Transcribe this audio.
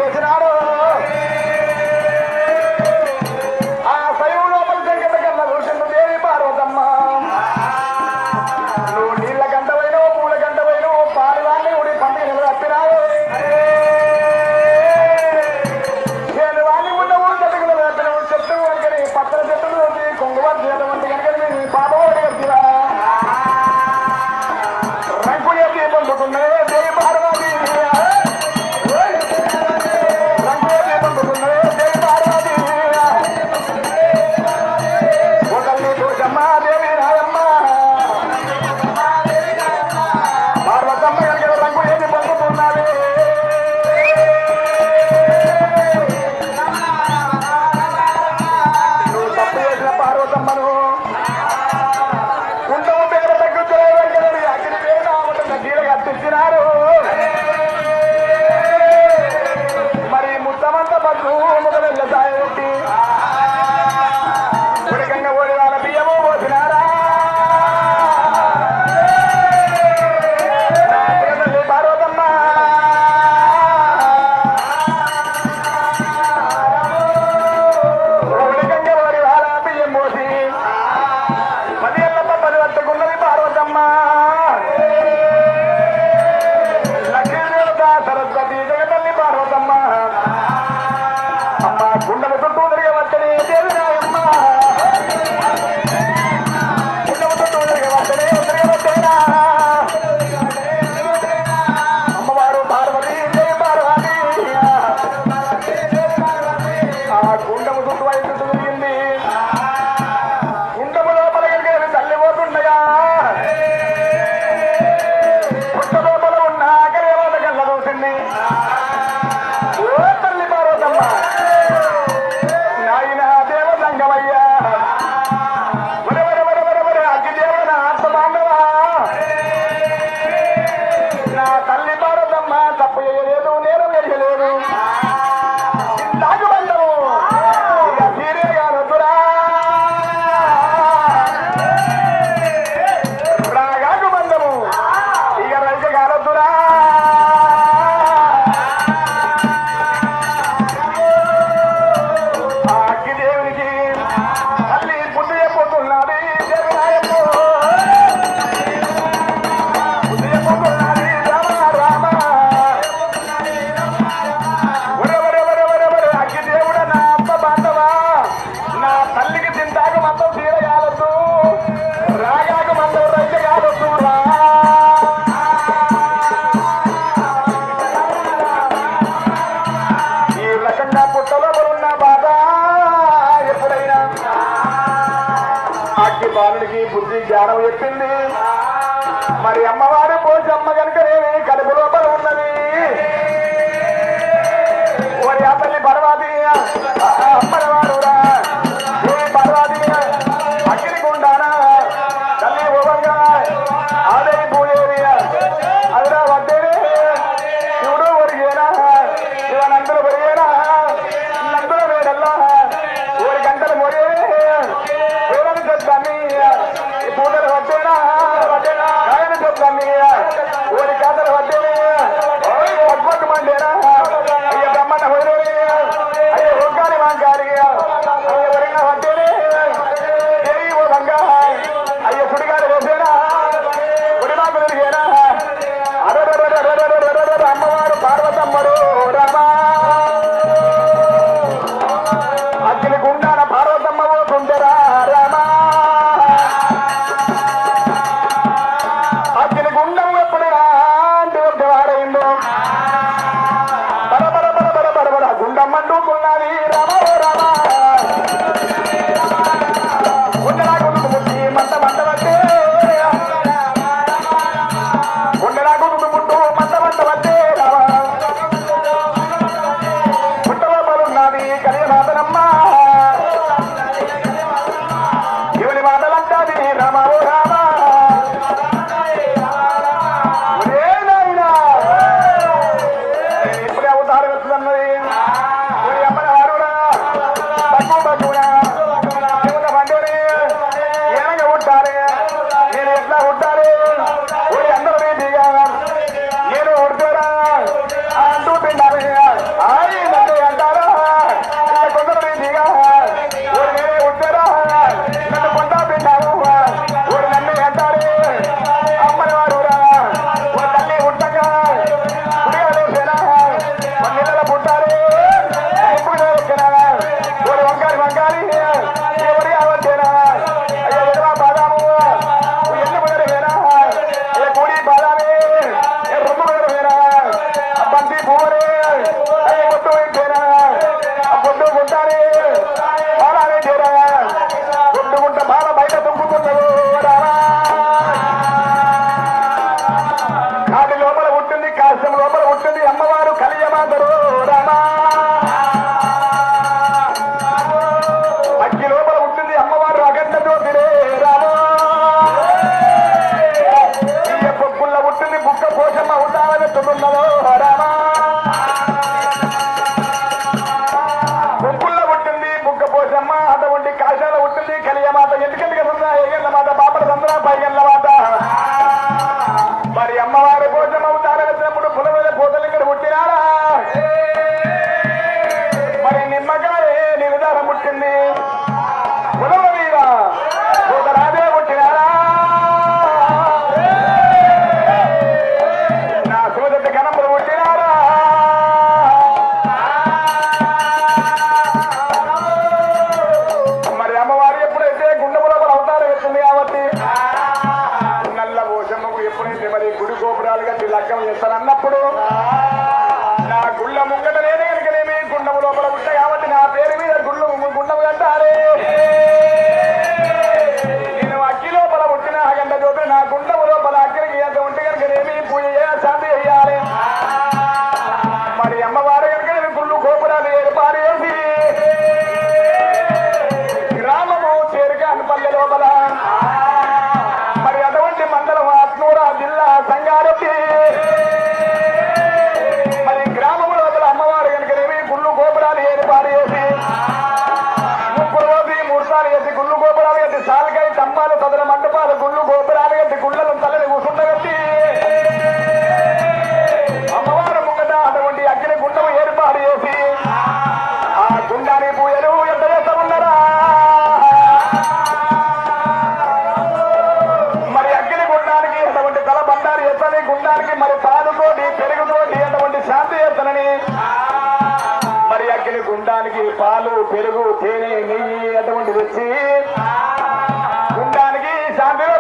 చేసినాడు ఆ సైవు లోపల సంగత కన్నా చూసిండు దేవి పార్వతమ్మ నువ్వు నీళ్ళ గంటవైనవు పూల గంటవైనవు పాడివాన్ని ఉడి పండుగ తప్పినావు నేను వాణి ఉండవు చెట్టుకులు తప్పినవు చెట్టు వంకని పత్ర చెట్టులు కొంగువారు చేయడం వంటి కనుక నీ పాపం అడిగిరా రంగు ఎత్తి పండుకున్నదే దేవి పార్వతి రంగు ఎత్తి పండుకున్నదే దేవి పార్వతి ఒకరిని దోషమ్మ దేవి రాయమ్మ పార్వతమ్మ కనుక రంగు ఎత్తి పండుకున్నది నువ్వు తప్పు చేసిన పార్వతమ్మను ఉండవు పేరు తగ్గుతున్నారు అగ్ని పేరు గీడ కట్టించినారు మరి ముత్తమంత పట్టు ముఖల సాయట్టి ఉడికంగా ఓడి వాళ్ళ బియ్యము పోసినారా పార్వతమ్మ ఉడికంగా ఓడి వాళ్ళ బియ్యం పోసి 10 ఏళ్ళ పని పట్టుకున్నది పార్వతమ్మ లక్ష్మీదేవత సరస్వతి జగతల్లి పార్వతమ్మ అమ్మ గుండెల చుట్టూ తిరగవచ్చని దేవి రాయమ్మ గుండెల చుట్టూ తిరగవచ్చని తిరగవచ్చేనా అమ్మవారు పార్వతి దేవి పార్వతి ఆ గుండెము చుట్టూ వైపు తిరిగింది గుండెము లోపల కలిగేది తల్లి పోతుండగా పుట్ట లోపల ఉన్న కరేవాత కళ్ళ చూసింది ఓ తల్లి పార్వతమ్మ నాయన దేవ సంగమయ్యా అగ్గి దేవుడు నా ఆత్మబాంధవా నా తల్లి పార్వతమ్మ తప్పు చేయలేదు నేను చేయలేదు ఇందాక బంధము ఇక తీరే కానొద్దురా రాగాకు బంధము ఇక రైక కానొద్దురా ఆ అగ్గి దేవునికి తల్లి బుద్ధి చెప్పబోతున్నది దేవి రాయమ్మ బుద్ధి చెప్పబోతున్నది రామ రామ అగ్గి దేవుడ నా అమ్మ బాంధవా నా తల్లికి తింటాకు మొత్తం తీర కాలొద్దు రాగాకు మొత్తం రైక కాలొద్దు రా ఈ రకంగా పుట్టలో ఉన్న బాధ ఎప్పుడైనా అగ్గి బాలుడికి బుద్ధి జ్ఞానం చెప్పింది మరి అమ్మవారు పోచమ్మ కనుకనేమి కడుపు లోపల ఉన్నది ఓరి ఆ తల్లి పర్వాది అమ్మవారురా ఏ పర్వాది అగ్ని గుండానా తల్లి ఓవంగా ఆదే పూజేరి అదిరా వడ్డేనే శివుడు ఒరిగేనా శివనందులు ఒరిగేనా నందుల వేడల్లా ఓరి గంటలు మొరే వేలని చెప్తాన్ని పూటలు వడ్డేనా కాయని చెప్తాన్ని ఓరి కాతలు వడ్డేనే పట్టుపట్టు మండేనా అయ్య బ్రహ్మణ హోరే అయ్య హోకాలి మాంకారి అయ్య వరిన వడ్డేనే దేవి ఓ రంగా అయ్య సుడిగాలి వేసేనా గుడిమాకు తిరిగేనా అమ్మవారు పార్వతమ్మడు రమా అగ్ని గుండాన పార్వతమ్మ పోతుండరా రమా అగ్ని గుండం ఎప్పుడు అంటే వాడైందో బడబడ గుండం మండుకున్నది రమ రమా గుండెలా గుండు ముట్టి మంట మంట పట్టే గుండెలా గుండు ముట్టు మంట మంట పట్టే రమా పుట్టలో పలున్నది కలియమాతనమ్మ ఎవరి మాటలంటాది రామ ఓ రామ ఇప్పుడే అవతారం వస్తుందన్నది అమ్మని వారు గుండానికి పాలు పెరుగు తేనె నెయ్యి అటువంటి తెచ్చి గుండానికి శాంతిలో